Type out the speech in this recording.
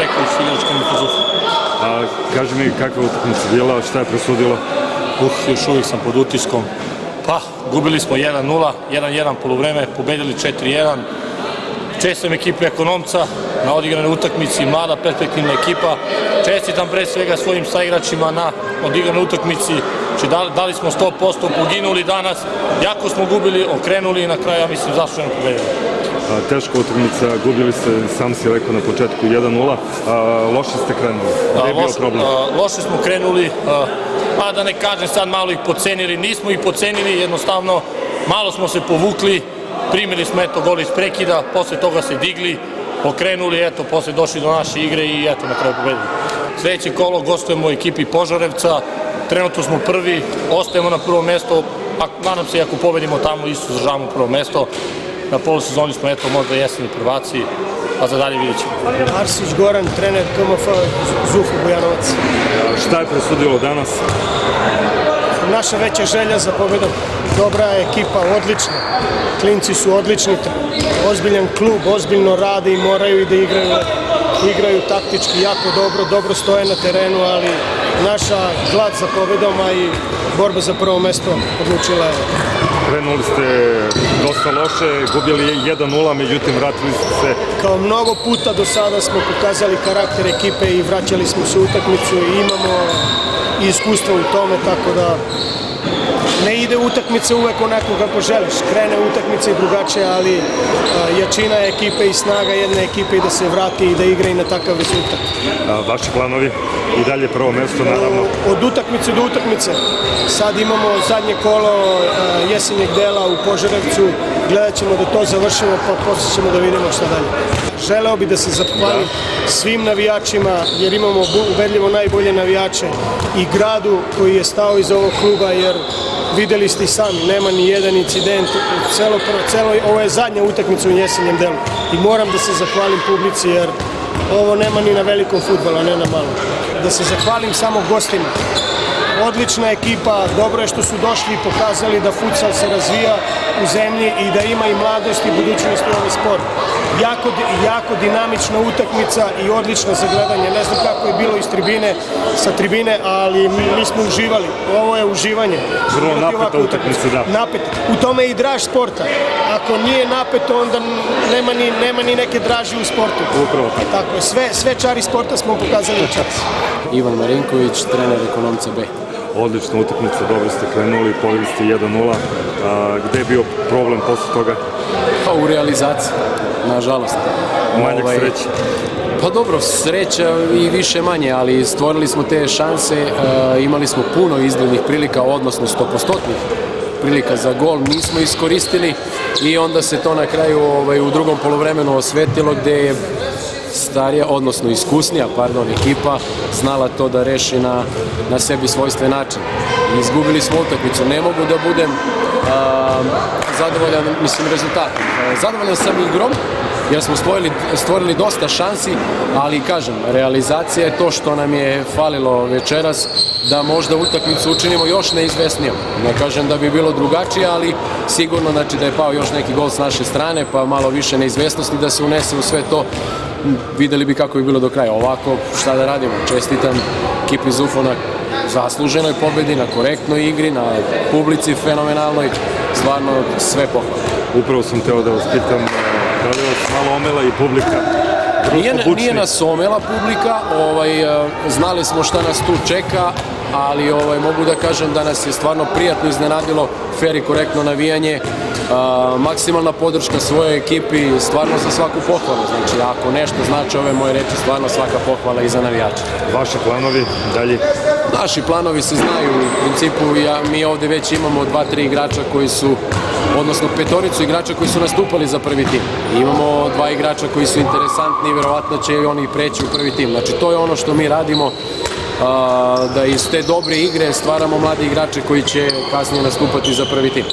Peković, igračkom Zufu. Kaži mi kakva je utakmica bila, šta je presudilo? Još uvijek sam pod utiskom. Pa, gubili smo 1-0, 1-1 poluvreme, pobedili 4-1. Čestitam ekipi Ekonomca na odigranoj utakmici, mlada perspektivna ekipa. Čestitam pre svega svojim saigračima na odigranoj utakmici. Dali smo 100%, poginuli danas, jako smo gubili, okrenuli i na kraju, ja mislim, zasluženo pobedili. Teška utakmica, gubili ste, sam si rekao na početku 1-0, loše ste krenuli, gde je bio problem? Loše smo krenuli, pa da ne kažem sad malo ih pocenili, nismo ih pocenili, jednostavno malo smo se povukli, primili smo eto gol iz prekida, posle toga se digli, okrenuli, eto, posle došli do naše igre i eto, na kraju pobedili. Sljedeće kolo gostujemo u ekipi Požarevca, trenutno smo prvi, ostajemo na prvo mesto, a nadam se i ako pobedimo tamo isto zadržavamo prvo mesto. Na polusezoni smo eto možda jeseni prvaci, a za dalje vidjet ćemo. Arsić Goran, trener KMF Zufu Bujanovac. Šta je presudilo danas? Naša veća želja za pobedom. Dobra ekipa, odlična. Klinci su odlični, ozbiljan klub, ozbiljno rade i moraju i da igraju taktički jako dobro stoje na terenu, ali naša glad za pobedom, a i borba za prvo mesto odlučila je. Krenuli ste dosta loše, gubili 1-0, međutim vratili ste se. Kao mnogo puta do sada smo pokazali karakter ekipe i vraćali smo se u utakmicu i imamo iskustvo u tome, tako da ne ide utakmica uvek onako kako želiš. Krene utakmica i drugačije, ali jačina ekipe i snaga jedne ekipe i da se vrati i da igra i na takav rezultat. Vaši planovi? I dalje prvo mesto, naravno. Od utakmice do utakmice. Sad imamo zadnje kolo jesenjeg dela u Požarevcu. Gledat ćemo da to završimo, pa posle ćemo da vidimo šta dalje. Želeo bi da se zahvalim svim navijačima, jer imamo ubedljivo najbolje navijače, i gradu koji je stao iza ovog kluba, jer videli ste i sami, nema ni jedan incident, ovo je zadnja utakmica u jesenjem delu i moram da se zahvalim publici, jer ovo nema ni na velikom fudbalu, a ne na malom. Da se zahvalim samo gostima. Odlična ekipa, dobro je što su došli i pokazali da futsal se razvija u zemlji i da ima i mladost i budućnost u ovaj sport. Jako dinamična utakmica i odlična za gledanje. Ne znam kako je bilo sa tribine, ali mi smo uživali. Ovo je uživanje. Vrlo napeta utakmica, da. Napet. U tome je i draž sporta. Ako nije napeto, onda nema ni neke draži u sportu. Upravo tako. Sve čari sporta smo pokazali u čas. Ivan Marinković, trener Ekonomca B. Odlična utakmica, dobro ste krenuli, pobedili ste 1-0. Gde je bio problem posle toga? Pa u realizaciji, nažalost. Manjak sreće? Pa dobro, sreća i više manje, ali stvorili smo te šanse, imali smo puno izglednih prilika, odnosno 100% prilika za gol, nismo iskoristili i onda se to na kraju u drugom poluvremenu osvetilo, gde je starija, odnosno iskusnija, ekipa znala to da reši na sebi svojstven način. Izgubili smo utakmicu, ne mogu da budem zadovoljan, rezultatom. Zadovoljan sam igrom, jer smo stvorili dosta šansi, ali kažem, realizacija je to što nam je falilo večeras, da možda utakmicu učinimo još neizvesnijom. Ne kažem da bi bilo drugačije, ali sigurno da je pao još neki gol s naše strane, pa malo više neizvesnosti da se unese u sve to. Videli bi kako bi bilo do kraja. Ovako, šta da radimo? Čestitam ekipi Zufu na zasluženoj pobedi, na korektnoj igri, na publici fenomenalnoj, stvarno sve pohvale. Upravo sam teo da vas pitam, da li vas malo omela i publika? Nije nas omela publika, znali smo šta nas tu čeka, ali mogu da kažem da nas je stvarno prijatno iznenadilo, fer i korektno navijanje, maksimalna podrška svojoj ekipi, stvarno za svaku pohvalu. Znači, ako nešto znači ove moje reči, stvarno svaka pohvala i za navijača. Vaši planovi dalje? Naši planovi se znaju, u principu mi ovde već imamo 2-3 igrača koji su, odnosno petoricu igrača koji su nastupali za prvi tim. Imamo 2 igrača koji su interesantni i verovatno će i oni preći u prvi tim. Znači, to je ono što mi radimo, da iz te dobre igre stvaramo mlade igrače koji će kasnije nastupati za prvi tim.